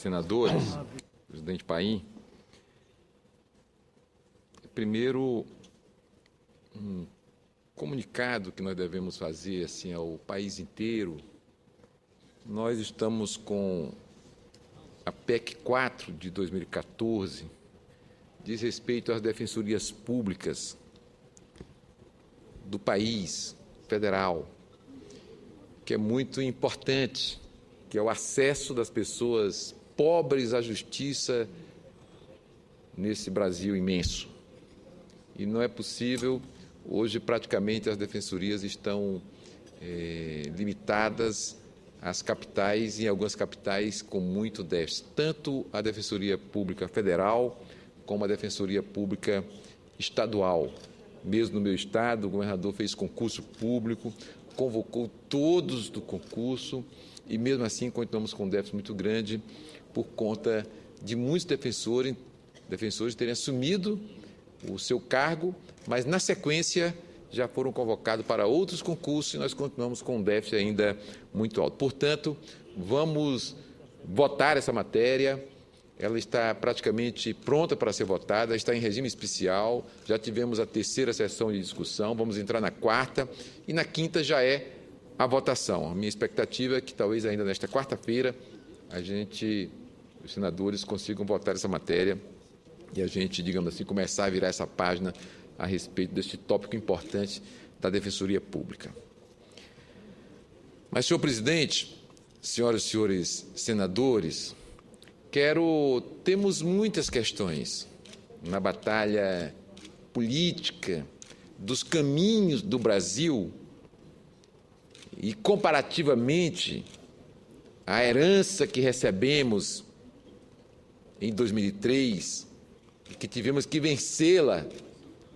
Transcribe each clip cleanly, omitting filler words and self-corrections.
senadores, presidente Paim, primeiro, um comunicado que nós devemos fazer assim, ao país inteiro. Nós estamos com a PEC 4 de 2014, diz respeito às defensorias públicas do país federal, que é muito importante, que é o acesso das pessoas pobres à justiça nesse Brasil imenso. E não é possível, hoje praticamente as defensorias estão limitadas às capitais e em algumas capitais com muito déficit, tanto a Defensoria Pública Federal como a Defensoria Pública Estadual. Mesmo no meu estado, o governador fez concurso público, convocou todos do concurso e mesmo assim continuamos com um déficit muito grande por conta de muitos defensores terem assumido o seu cargo, mas na sequência já foram convocados para outros concursos e nós continuamos com um déficit ainda muito alto. Portanto, vamos votar essa matéria, ela está praticamente pronta para ser votada, está em regime especial, já tivemos a terceira sessão de discussão, vamos entrar na quarta e na quinta já é a votação. A minha expectativa é que talvez ainda nesta quarta-feira os senadores consigam votar essa matéria e a gente, digamos assim, começar a virar essa página a respeito deste tópico importante da Defensoria Pública. Mas, senhor presidente, senhoras e senhores senadores, temos muitas questões na batalha política dos caminhos do Brasil e, comparativamente, a herança que recebemos em 2003, que tivemos que vencê-la,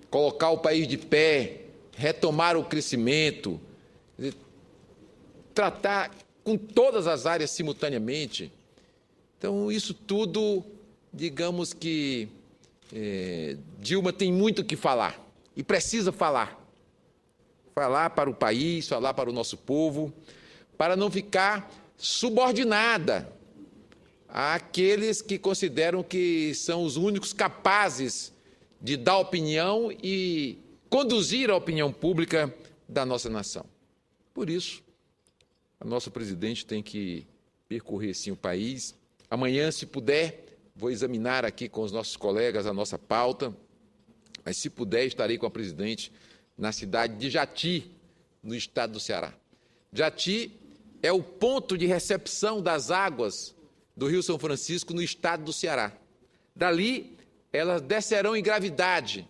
colocar o país de pé, retomar o crescimento, tratar com todas as áreas simultaneamente. Então, isso tudo, digamos que Dilma tem muito o que falar e precisa falar. Falar para o país, falar para o nosso povo, para não ficar subordinada àqueles que consideram que são os únicos capazes de dar opinião e conduzir a opinião pública da nossa nação. Por isso, a nossa presidente tem que percorrer, sim, o país. Amanhã, se puder, vou examinar aqui com os nossos colegas a nossa pauta, mas, se puder, estarei com a presidente na cidade de Jati, no estado do Ceará. Jati é o ponto de recepção das águas do Rio São Francisco no estado do Ceará. Dali, elas descerão em gravidade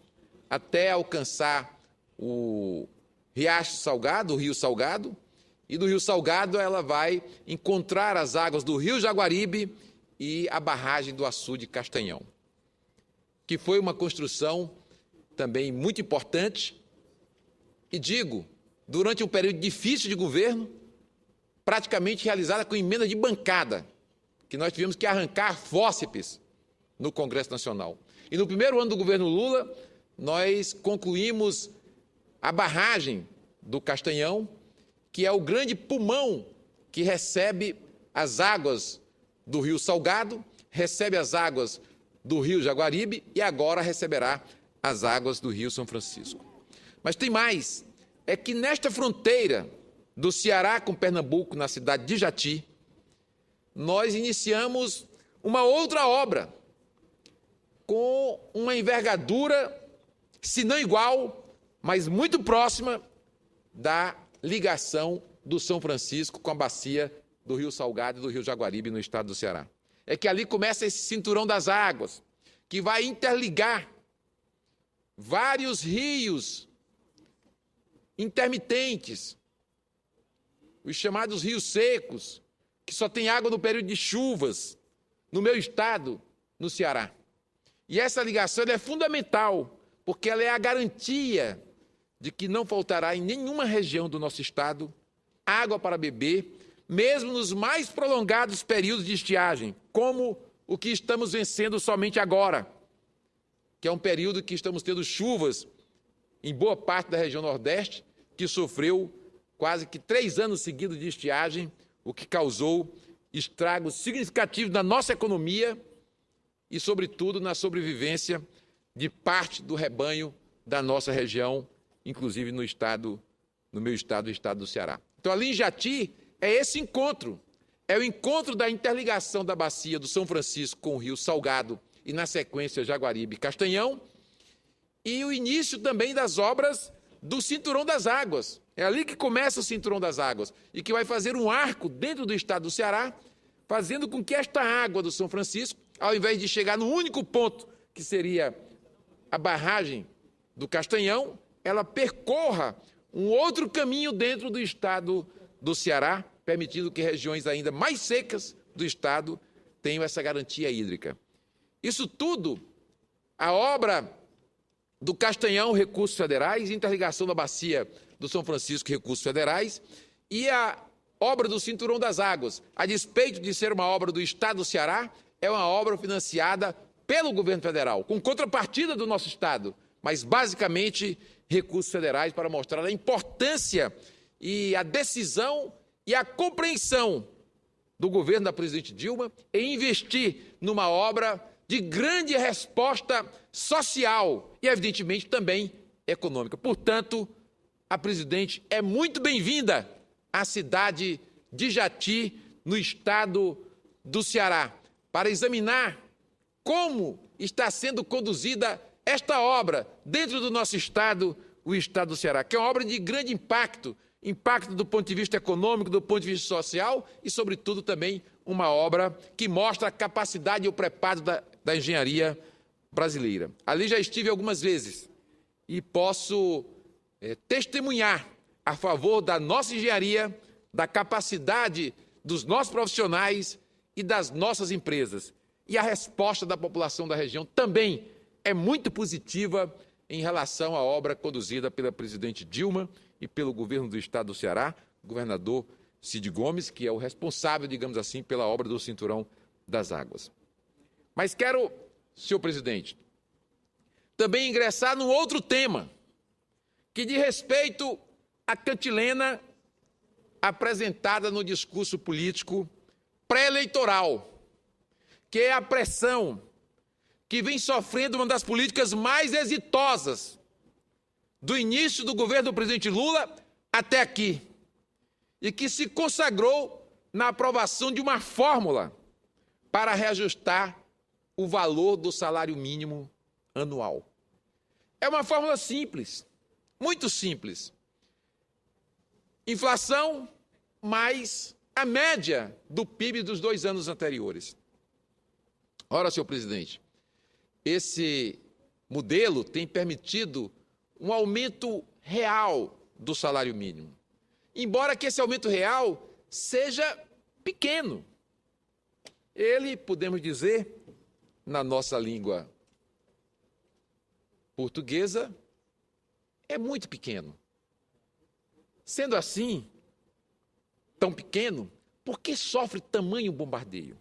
até alcançar o Riacho Salgado, o Rio Salgado, e do Rio Salgado ela vai encontrar as águas do Rio Jaguaribe e a barragem do Açude Castanhão, que foi uma construção também muito importante, e digo, durante um período difícil de governo, praticamente realizada com emenda de bancada, que nós tivemos que arrancar fórceps no Congresso Nacional. E no primeiro ano do governo Lula, nós concluímos a barragem do Castanhão, que é o grande pulmão que recebe as águas do Rio Salgado, recebe as águas do Rio Jaguaribe e agora receberá as águas do Rio São Francisco. Mas tem mais, é que nesta fronteira do Ceará com Pernambuco, na cidade de Jati, nós iniciamos uma outra obra com uma envergadura, se não igual, mas muito próxima da ligação do São Francisco com a bacia do Rio Salgado e do Rio Jaguaribe, no estado do Ceará. É que ali começa esse cinturão das águas, que vai interligar vários rios intermitentes, os chamados rios secos, que só tem água no período de chuvas, no meu estado, no Ceará. E essa ligação é fundamental, porque ela é a garantia de que não faltará em nenhuma região do nosso estado água para beber, mesmo nos mais prolongados períodos de estiagem, como o que estamos vencendo somente agora, que é um período que estamos tendo chuvas em boa parte da região Nordeste, que sofreu quase que 3 anos seguidos de estiagem, o que causou estragos significativos na nossa economia e, sobretudo, na sobrevivência de parte do rebanho da nossa região, inclusive no meu estado, o estado do Ceará. Então, ali em Jati, é esse encontro. É o encontro da interligação da bacia do São Francisco com o Rio Salgado e, na sequência, Jaguaribe e Castanhão, e o início também das obras do Cinturão das Águas. É ali que começa o Cinturão das Águas e que vai fazer um arco dentro do estado do Ceará, fazendo com que esta água do São Francisco, ao invés de chegar no único ponto, que seria a barragem do Castanhão, ela percorra um outro caminho dentro do estado do Ceará, permitindo que regiões ainda mais secas do estado tenham essa garantia hídrica. Isso tudo, a obra do Castanhão, recursos federais, interligação da bacia do São Francisco, recursos federais, e a obra do Cinturão das Águas, a despeito de ser uma obra do estado do Ceará, é uma obra financiada pelo governo federal, com contrapartida do nosso estado, mas basicamente recursos federais para mostrar a importância e a decisão e a compreensão do governo da presidente Dilma em investir numa obra de grande resposta social e, evidentemente, também econômica. Portanto, a presidente é muito bem-vinda à cidade de Jati, no estado do Ceará, para examinar como está sendo conduzida esta obra dentro do nosso estado, o estado do Ceará, que é uma obra de grande impacto do ponto de vista econômico, do ponto de vista social e, sobretudo, também uma obra que mostra a capacidade e o preparo da engenharia brasileira. Ali já estive algumas vezes e posso testemunhar a favor da nossa engenharia, da capacidade dos nossos profissionais e das nossas empresas. E a resposta da população da região também é muito positiva em relação à obra conduzida pela presidente Dilma e pelo governo do estado do Ceará, o governador Cid Gomes, que é o responsável, digamos assim, pela obra do Cinturão das Águas. Mas quero, senhor presidente, também ingressar num outro tema, que diz respeito à cantilena apresentada no discurso político pré-eleitoral, que é a pressão que vem sofrendo uma das políticas mais exitosas do início do governo do presidente Lula até aqui, e que se consagrou na aprovação de uma fórmula para reajustar o valor do salário mínimo anual. É uma fórmula simples, muito simples. Inflação mais a média do PIB dos 2 anos anteriores. Ora, senhor presidente, esse modelo tem permitido um aumento real do salário mínimo, embora que esse aumento real seja pequeno. Ele, podemos dizer, na nossa língua portuguesa, é muito pequeno. Sendo assim, tão pequeno, por que sofre tamanho bombardeio?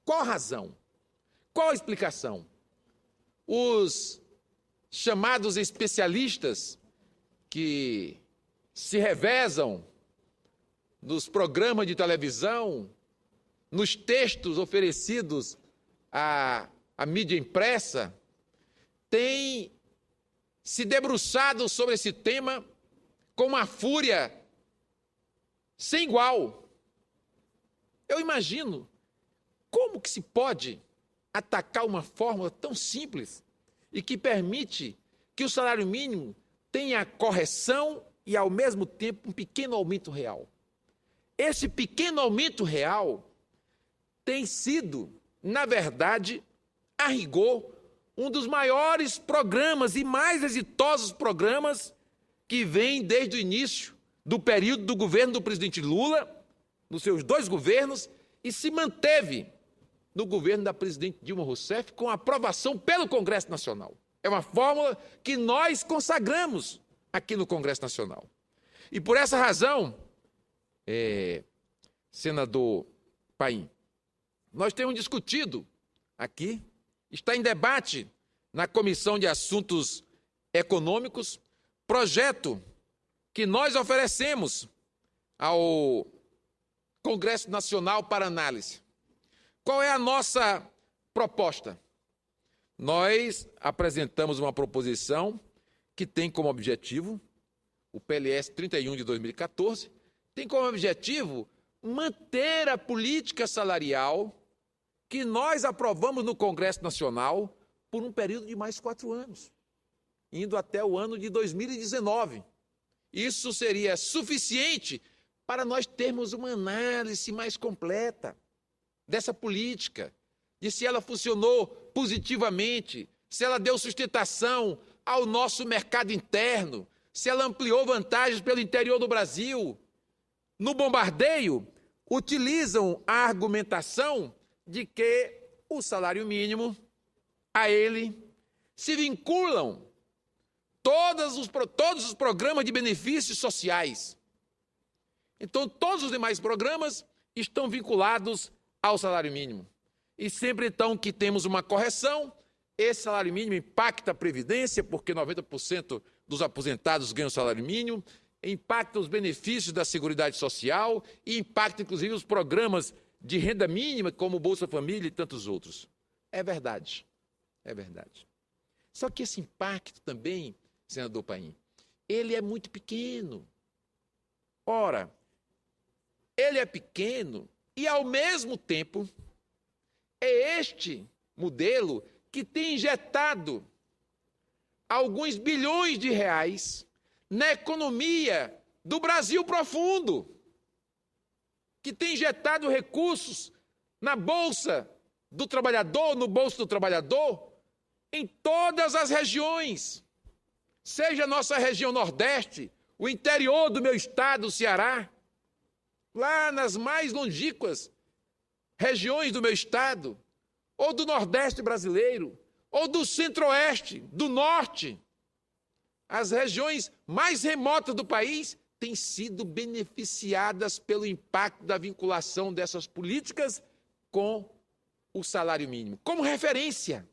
Qual a razão? Qual a explicação? Os chamados especialistas que se revezam nos programas de televisão, nos textos oferecidos à mídia impressa, têm se debruçado sobre esse tema com uma fúria sem igual. Eu imagino como que se pode atacar uma fórmula tão simples e que permite que o salário mínimo tenha correção e, ao mesmo tempo, um pequeno aumento real. Esse pequeno aumento real tem sido, na verdade, a rigor, um dos maiores programas e mais exitosos programas que vem desde o início do período do governo do presidente Lula, nos seus 2 governos, e se manteve no governo da presidente Dilma Rousseff com aprovação pelo Congresso Nacional. É uma fórmula que nós consagramos aqui no Congresso Nacional. E por essa razão, senador Paim, nós temos discutido aqui, está em debate na Comissão de Assuntos Econômicos, projeto que nós oferecemos ao Congresso Nacional para análise. Qual é a nossa proposta? Nós apresentamos uma proposição que tem como objetivo, o PLS 31 de 2014, tem como objetivo manter a política salarial que nós aprovamos no Congresso Nacional por um período de mais 4 anos, indo até o ano de 2019. Isso seria suficiente para nós termos uma análise mais completa dessa política, de se ela funcionou positivamente, se ela deu sustentação ao nosso mercado interno, se ela ampliou vantagens pelo interior do Brasil. No bombardeio, utilizam a argumentação de que o salário mínimo, a ele, se vinculam todos os programas de benefícios sociais. Então, todos os demais programas estão vinculados ao salário mínimo. E sempre, então, que temos uma correção, esse salário mínimo impacta a Previdência, porque 90% dos aposentados ganham salário mínimo, impacta os benefícios da Seguridade Social e impacta, inclusive, os programas de renda mínima, como o Bolsa Família e tantos outros. É verdade, é verdade. Só que esse impacto também, senador Paim, ele é muito pequeno. Ora, ele é pequeno e, ao mesmo tempo, é este modelo que tem injetado alguns bilhões de reais na economia do Brasil profundo, que tem injetado recursos na Bolsa do Trabalhador, no bolso do trabalhador, em todas as regiões, seja a nossa região Nordeste, o interior do meu estado, o Ceará, lá nas mais longínquas regiões do meu estado, ou do Nordeste brasileiro, ou do Centro-Oeste, do Norte, as regiões mais remotas do país têm sido beneficiadas pelo impacto da vinculação dessas políticas com o salário mínimo. Como referência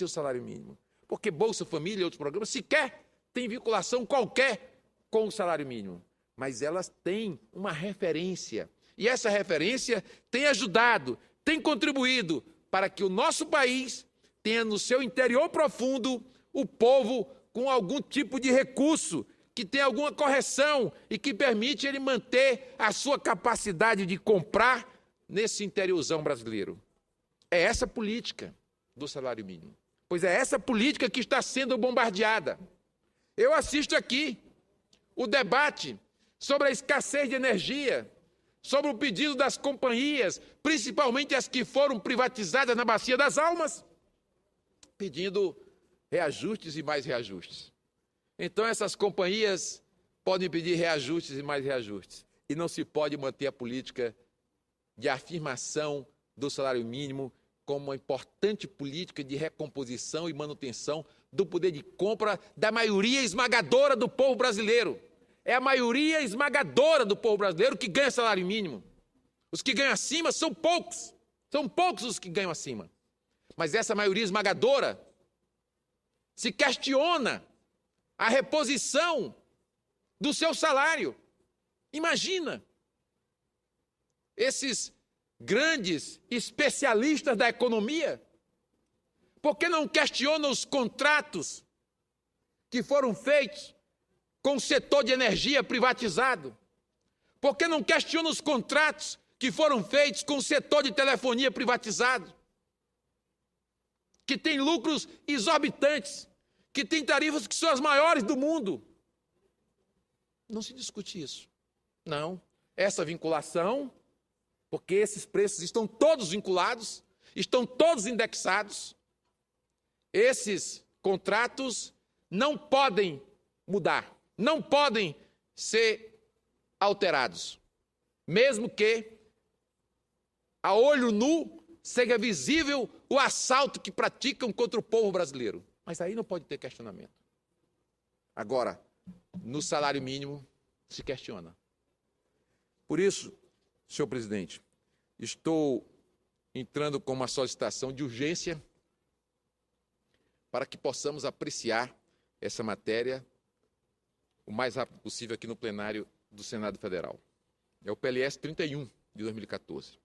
o salário mínimo. Porque Bolsa Família e outros programas sequer têm vinculação qualquer com o salário mínimo. Mas elas têm uma referência. E essa referência tem ajudado, tem contribuído para que o nosso país tenha no seu interior profundo o povo com algum tipo de recurso, que tem alguma correção e que permite ele manter a sua capacidade de comprar nesse interiorzão brasileiro. É essa política do salário mínimo. Pois é essa política que está sendo bombardeada. Eu assisto aqui o debate sobre a escassez de energia, sobre o pedido das companhias, principalmente as que foram privatizadas na Bacia das Almas, pedindo reajustes e mais reajustes. Então, essas companhias podem pedir reajustes e mais reajustes. E não se pode manter a política de afirmação do salário mínimo como uma importante política de recomposição e manutenção do poder de compra da maioria esmagadora do povo brasileiro. É a maioria esmagadora do povo brasileiro que ganha salário mínimo. Os que ganham acima são poucos os que ganham acima. Mas essa maioria esmagadora se questiona a reposição do seu salário. Imagina, esses grandes especialistas da economia, por que não questionam os contratos que foram feitos com o setor de energia privatizado? Por que não questionam os contratos que foram feitos com o setor de telefonia privatizado? Que tem lucros exorbitantes, que tem tarifas que são as maiores do mundo. Não se discute isso. Não. Essa vinculação, porque esses preços estão todos vinculados, estão todos indexados, esses contratos não podem mudar, não podem ser alterados, mesmo que a olho nu seja visível o assalto que praticam contra o povo brasileiro. Mas aí não pode ter questionamento. Agora, no salário mínimo, se questiona. Por isso, senhor presidente, estou entrando com uma solicitação de urgência para que possamos apreciar essa matéria o mais rápido possível aqui no plenário do Senado Federal. É o PLS 31 de 2014.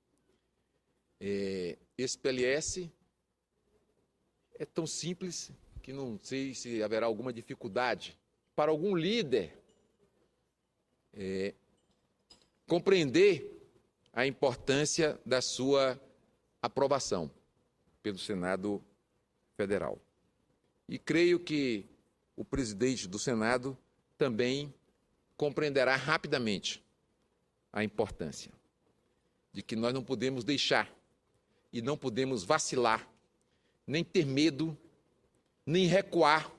Esse PLS é tão simples que não sei se haverá alguma dificuldade para algum líder compreender a importância da sua aprovação pelo Senado Federal. E creio que o presidente do Senado também compreenderá rapidamente a importância de que nós não podemos deixar e não podemos vacilar, nem ter medo, nem recuar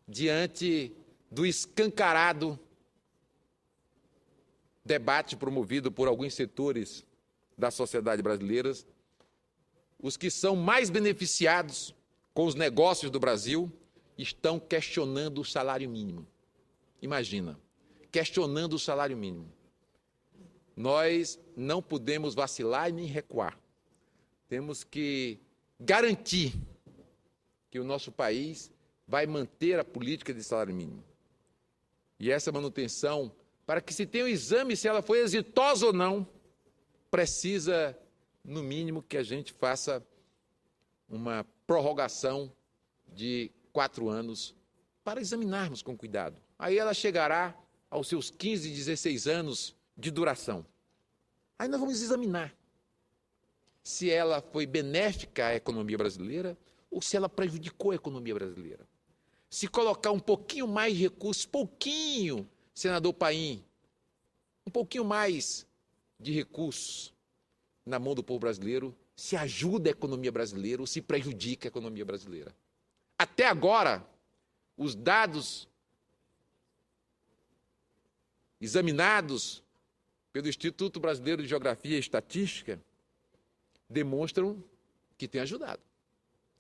diante do escancarado debate promovido por alguns setores da sociedade brasileira, os que são mais beneficiados com os negócios do Brasil estão questionando o salário mínimo. Imagina, questionando o salário mínimo. Nós não podemos vacilar e nem recuar. Temos que garantir que o nosso país vai manter a política de salário mínimo. E essa manutenção, para que se tenha um exame se ela foi exitosa ou não, precisa, no mínimo, que a gente faça uma prorrogação de 4 anos para examinarmos com cuidado. Aí ela chegará aos seus 15, 16 anos de duração. Aí nós vamos examinar se ela foi benéfica à economia brasileira ou se ela prejudicou a economia brasileira. Se colocar um pouquinho mais de recursos, pouquinho, senador Paim, um pouquinho mais de recursos na mão do povo brasileiro, se ajuda a economia brasileira ou se prejudica a economia brasileira. Até agora, os dados examinados pelo Instituto Brasileiro de Geografia e Estatística demonstram que tem ajudado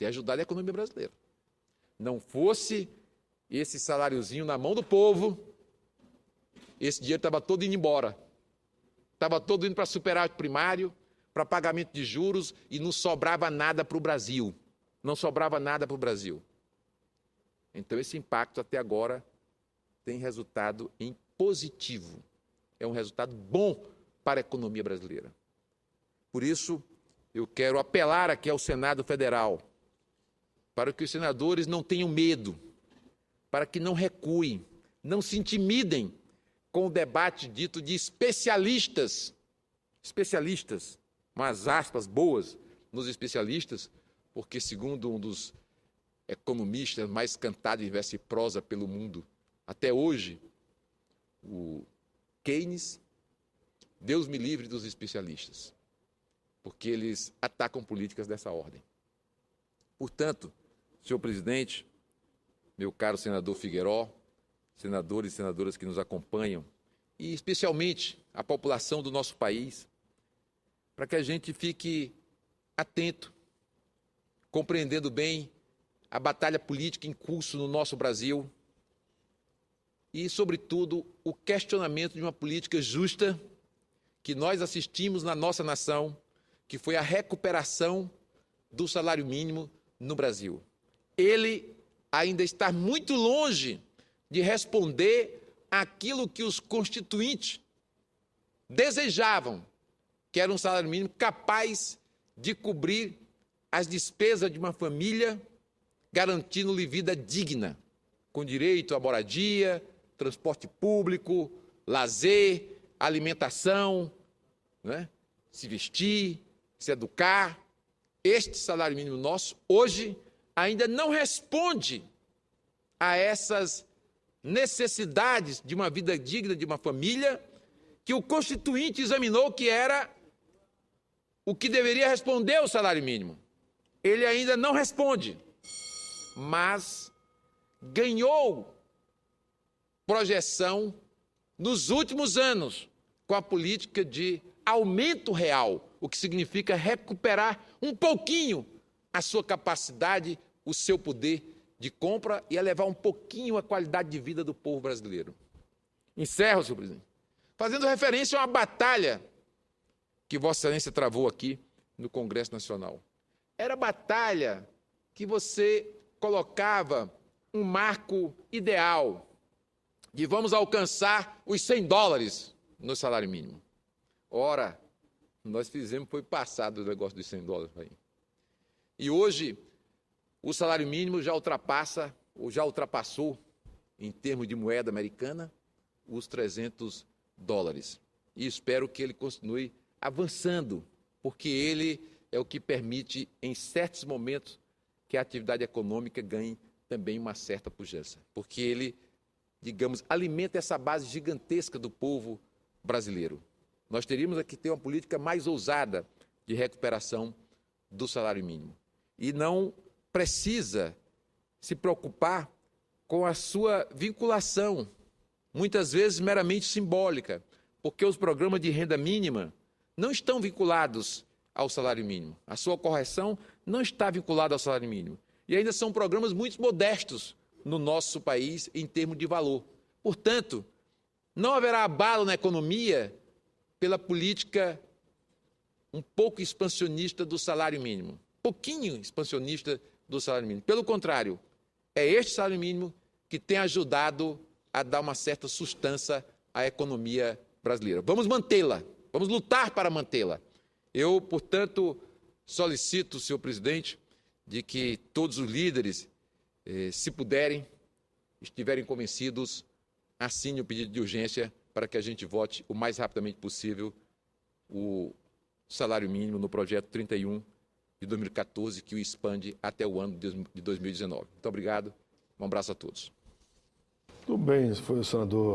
a economia brasileira. Não fosse esse saláriozinho na mão do povo, esse dinheiro estava todo indo embora. Estava todo indo para superávit primário, para pagamento de juros e não sobrava nada para o Brasil. Não sobrava nada para o Brasil. Então, esse impacto até agora tem resultado em positivo. É um resultado bom para a economia brasileira. Por isso, eu quero apelar aqui ao Senado Federal para que os senadores não tenham medo, para que não recuem, não se intimidem com o debate dito de especialistas, umas aspas boas nos especialistas, porque, segundo um dos economistas mais cantados em verso e prosa pelo mundo, até hoje, o Keynes, Deus me livre dos especialistas, porque eles atacam políticas dessa ordem. Portanto, senhor presidente, meu caro senador Figueiró, senadores e senadoras que nos acompanham, e especialmente a população do nosso país, para que a gente fique atento, compreendendo bem a batalha política em curso no nosso Brasil e, sobretudo, o questionamento de uma política justa que nós assistimos na nossa nação, que foi a recuperação do salário mínimo no Brasil. Ele ainda está muito longe de responder àquilo que os constituintes desejavam, que era um salário mínimo capaz de cobrir as despesas de uma família, garantindo-lhe vida digna, com direito à moradia, transporte público, lazer, alimentação, né? Se vestir, se educar. Este salário mínimo nosso, hoje, ainda não responde a essas necessidades de uma vida digna de uma família que o Constituinte examinou que era o que deveria responder o salário mínimo. Ele ainda não responde, mas ganhou projeção nos últimos anos com a política de aumento real, o que significa recuperar um pouquinho a sua capacidade, o seu poder de compra e elevar um pouquinho a qualidade de vida do povo brasileiro. Encerro, senhor presidente, fazendo referência a uma batalha que Vossa Excelência travou aqui no Congresso Nacional. Era a batalha que você colocava um marco ideal de vamos alcançar os $100 no salário mínimo. Ora, nós fizemos, foi passado o negócio dos $100 aí. E hoje, o salário mínimo já ultrapassa, ou já ultrapassou, em termos de moeda americana, os $300. E espero que ele continue avançando, porque ele é o que permite, em certos momentos, que a atividade econômica ganhe também uma certa pujança. Porque ele, digamos, alimenta essa base gigantesca do povo brasileiro. Nós teríamos aqui que ter uma política mais ousada de recuperação do salário mínimo. E não precisa se preocupar com a sua vinculação, muitas vezes meramente simbólica, porque os programas de renda mínima não estão vinculados ao salário mínimo. A sua correção não está vinculada ao salário mínimo. E ainda são programas muito modestos no nosso país em termos de valor. Portanto, não haverá abalo na economia pela política um pouco expansionista do salário mínimo. Pouquinho expansionista do salário mínimo. Pelo contrário, é este salário mínimo que tem ajudado a dar uma certa sustância à economia brasileira. Vamos mantê-la, vamos lutar para mantê-la. Eu, portanto, solicito, senhor presidente, de que todos os líderes, se puderem, estiverem convencidos, assinem o pedido de urgência para que a gente vote o mais rapidamente possível o salário mínimo no projeto 31 de 2014, que o expande até o ano de 2019. Muito obrigado, um abraço a todos. Tudo bem, foi o senador